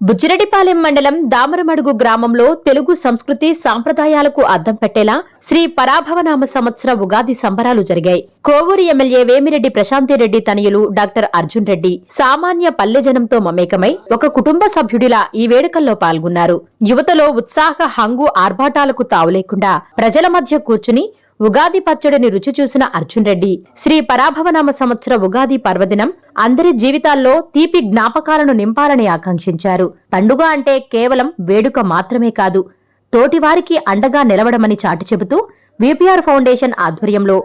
బుజ్జిరెడ్డిపాలెం మండలం దామరమడుగు గ్రామంలో తెలుగు సంస్కృతి సాంప్రదాయాలకు అద్దం పెట్టేలా శ్రీ పరాభవనామ సంవత్సర ఉగాది సంబరాలు జరిగాయి. కోవూరు ఎమ్మెల్యే వేమిరెడ్డి ప్రశాంతిరెడ్డి తనయులు డాక్టర్ అర్జున్ రెడ్డి సామాన్య పల్లెజనంతో మమేకమై ఒక కుటుంబ సభ్యుడిలా ఈ వేడుకల్లో పాల్గొన్నారు. యువతలో ఉత్సాహ హంగు ఆర్భాటాలకు తావులేకుండా ప్రజల మధ్య కూర్చుని ఉగాది పచ్చడిని రుచి చూసిన అర్జున్ రెడ్డి శ్రీ పరాభవనామ సంవత్సర ఉగాది పర్వదినం అందరి జీవితాల్లో తీపి జ్ఞాపకాలను నింపాలని ఆకాంక్షించారు. పండుగ అంటే కేవలం వేడుక మాత్రమే కాదు, తోటివారికి అండగా నిలవడమని చాటి చెబుతూ విపిఆర్ ఫౌండేషన్ ఆధ్వర్యంలో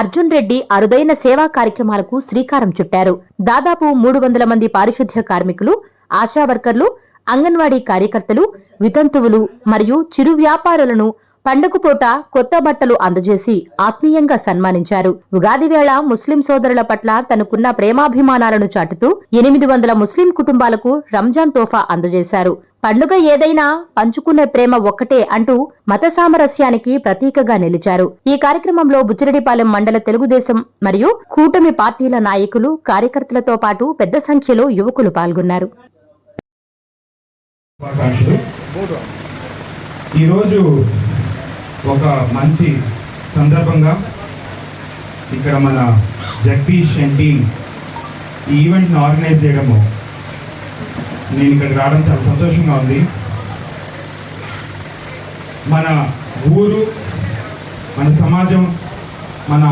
అర్జున్ రెడ్డి అరుదైన సేవా కార్యక్రమాలకు శ్రీకారం చుట్టారు. దాదాపు 300 మంది పారిశుద్ధ్య కార్మికులు, ఆశా వర్కర్లు, అంగన్వాడీ కార్యకర్తలు, వితంతువులు మరియు చిరు వ్యాపారులను పండుగ పూట కొత్త బట్టలు అందజేసి ఆత్మీయంగా సన్మానించారు. ఉగాది వేళ ముస్లిం సోదరుల పట్ల తనకున్న ప్రేమాభిమానాలను చాటుతూ 800 ముస్లిం కుటుంబాలకు రంజాన్ తోఫా అందజేశారు. పండుగ ఏదైనా పంచుకునే ప్రేమ ఒక్కటే అంటూ మత సామరస్యానికి ప్రతీకగా నిలిచారు. ఈ కార్యక్రమంలో బుజ్జిరెడ్డిపాలెం మండల తెలుగుదేశం మరియు కూటమి పార్టీల నాయకులు, కార్యకర్తలతో పాటు పెద్ద సంఖ్యలో యువకులు పాల్గొన్నారు. ఒక మంచి సందర్భంగా ఇక్కడ మన జగదీష్ అండ్ టీమ్ ఈ ఈవెంట్ని ఆర్గనైజ్ చేయడము నేను ఇక్కడికి రావడం చాలా సంతోషంగా ఉంది. మన ఊరు, మన సమాజం, మన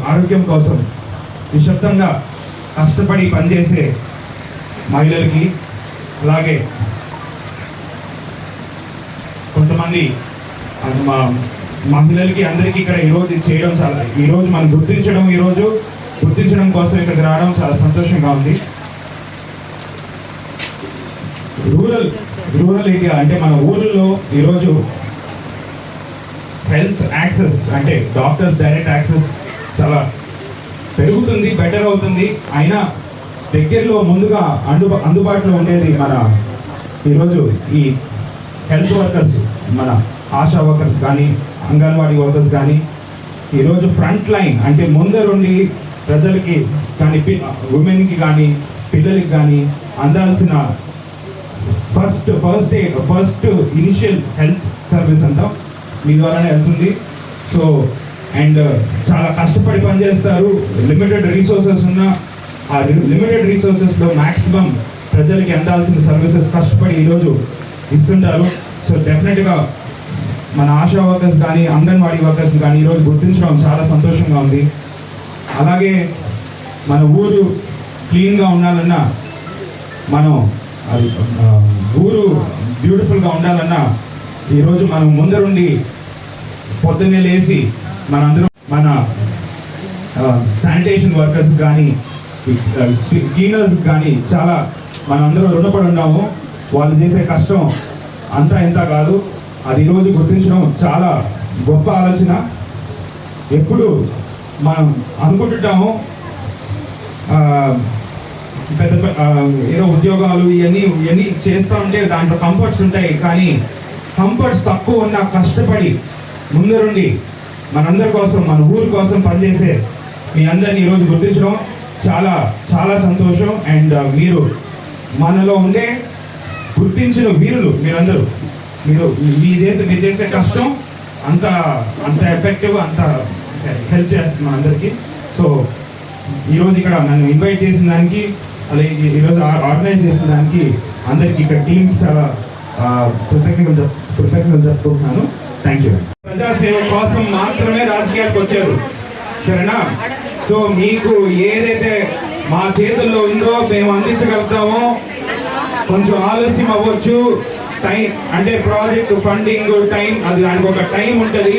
ఆరోగ్యం కోసం నిశ్శబ్దంగా కష్టపడి పనిచేసే మహిళలకి, అలాగే కొంతమంది మా మహిళలకి అందరికీ ఇక్కడ ఈరోజు చేయడం ఈరోజు మనం గుర్తించడం కోసం ఇక్కడికి రావడం చాలా సంతోషంగా ఉంది. రూరల్ ఏరియా అంటే మన ఊళ్ళో ఈరోజు హెల్త్ యాక్సెస్ అంటే డాక్టర్స్ డైరెక్ట్ యాక్సెస్ చాలా పెరుగుతుంది, బెటర్ అవుతుంది. అయినా దగ్గరలో ముందుగా అందుబాటులో ఉండేది మన ఈరోజు ఈ హెల్త్ వర్కర్స్, మన ఆశా వర్కర్స్ కానీ, అంగన్వాడీ వర్కర్స్ కానీ ఈరోజు ఫ్రంట్ లైన్ అంటే ముందరుండి ప్రజలకి కానీ, ఉమెన్కి కానీ, పిల్లలకి కానీ అందాల్సిన ఫస్ట్ ఇనిషియల్ హెల్త్ సర్వీస్ అంతా మీ ద్వారానే వెళ్తుంది. సో అండ్ చాలా కష్టపడి పనిచేస్తారు. లిమిటెడ్ రీసోర్సెస్ ఉన్న ఆ లిమిటెడ్ రీసోర్సెస్లో మ్యాక్సిమం ప్రజలకి అందాల్సిన సర్వీసెస్ కష్టపడి ఈరోజు ఇస్తుంటారు. సో డెఫినెట్గా మన ఆశా వర్కర్స్ కానీ, అంగన్వాడీ వర్కర్స్ కానీ ఈరోజు గుర్తించడం చాలా సంతోషంగా ఉంది. అలాగే మన ఊరు క్లీన్గా ఉండాలన్నా, మనం అది ఊరు బ్యూటిఫుల్గా ఉండాలన్నా ఈరోజు మనం ముందరుండి పొద్దున్నే లేచి మన శానిటేషన్ వర్కర్స్ కానీ, క్లీనర్స్ కానీ చాలా మనందరూ రుణపడి ఉన్నాము. వాళ్ళు చేసే కష్టం అంతా ఇంత కాదు. అది ఈరోజు గుర్తించడం చాలా గొప్ప ఆలోచన. ఎప్పుడు మనం అనుకుంటుంటాము పెద్ద ఏదో ఉద్యోగాలు ఇవన్నీ చేస్తూ ఉంటే దాంట్లో కంఫర్ట్స్ ఉంటాయి, కానీ కంఫర్ట్స్ తక్కువ ఉన్న కష్టపడి ముందరుండి మనందరి కోసం, మన ఊరి కోసం పనిచేసే మీ అందరినీ ఈరోజు గుర్తించడం చాలా చాలా సంతోషం. అండ్ మీరు మనలో ఉండే గుర్తించిన వీరులు మీరందరూ. మీరు చేసే కష్టం అంత ఎఫెక్టివ్, అంత హెల్ప్ చేస్తుంది అందరికీ. సో ఈరోజు ఇక్కడ నన్ను ఇన్వైట్ చేసిన దానికి, అలాగే ఈరోజు ఆర్గనైజ్ చేసిన దానికి అందరికీ ఇక్కడ టీం చాలా కృతజ్ఞతలు చెప్పుకుంటున్నాను. Thank you. ప్రజాసేవ కోసం మాత్రమే రాజకీయాలకు వచ్చారు, సరేనా? సో మీకు ఏదైతే మా చేతుల్లో ఉందో మేము అందించగలుగుతామో, కొంచెం ఆలస్యం అవ్వచ్చు, టైం అంటే ప్రాజెక్ట్ ఫండింగ్ టైం, అది దానికి ఒక టైం ఉంటుంది.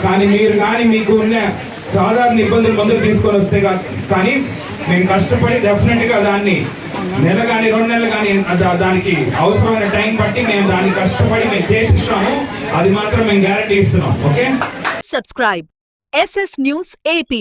కానీ మీరు కానీ మీకు ఉన్న సాధారణ ఇబ్బందులు ముందుకు తీసుకొని వస్తే కానీ మేము కష్టపడి డెఫినెట్గా దాన్ని నెల కానీ 2 నెలలు కానీ దానికి అవసరమైన టైం బట్టి మేము దాన్ని కష్టపడి మేము చేపిస్తాము. అది మాత్రం మేము గ్యారంటీ ఇస్తున్నాం. Okay, subscribe SS News AP.